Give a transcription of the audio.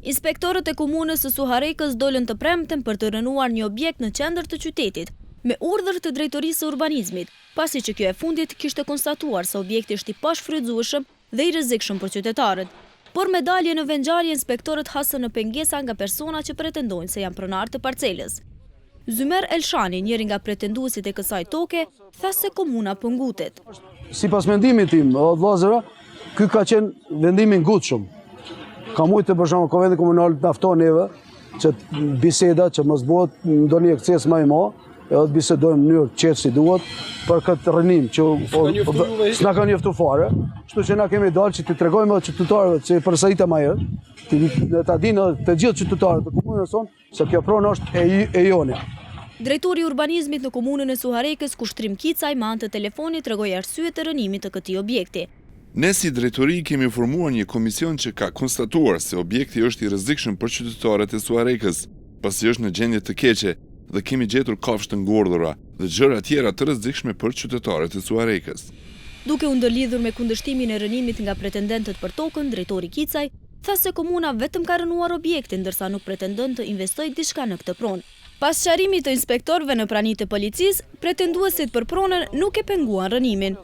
Inspektorët e komunës së Suharekës dolën të premten për të rënuar një objekt në qendër të qytetit, me urdhër të drejtorisë së urbanizmit, pasi që kjo e fundit kishte konstatuar se objekti është i pashfrytzueshëm dhe i rrezikshëm për qytetarët. Por me dalje në vendngjarje, inspektorët hasën në pengesa nga persona që pretendojnë se janë pronar të parcelës. Zymer Elshani, njëri nga pretenduesit e kësaj toke, tha se komuna po ngutet. Sipas mendimit tim, vëllezëra, ky ka qenë vendimi i ngutshëm. Ka mujtë për shembull Konventi Komunal të nafton neve që biseda që mos bëhet ndonjë ekses më i madh, edhe të bisedojmë në mënyrë qetë si duhet për këtë rënim që s'na kanë njoftuar fare. Kështu që na kemi dalë që t'i tregojmë edhe qytetarëve që përsëritëm më herë, ta dinë të gjithë qytetarët të komunës sonë se kjo pronë është e jone. Drejtori i urbanizmit në komunën e Suharekës, Kushtrim Kicaj, me anë të telefonit tregoi arsyet e rënimit të këtij objekti. Ne si drejtori kemi formuar një komision që ka konstatuar se objekti është i rrezikshëm për qytetarët e Suharekës, pasi është në gjendje të keqe dhe kemi gjetur kafshë të ngordhura dhe gjëra tjera të rrezikshme për qytetarët e Suharekës. Duke u ndërlidhur me kundërshtimin e rënimit nga pretendentët për tokën, drejtori Kicaj tha se komuna vetëm ka rënuar objektin, ndërsa nuk pretendon të investojë diçka në këtë pronë. Pas sqarimit të inspektorëve në pranitë të policisë, pretenduesit për pronën nuk e penguan rënimin.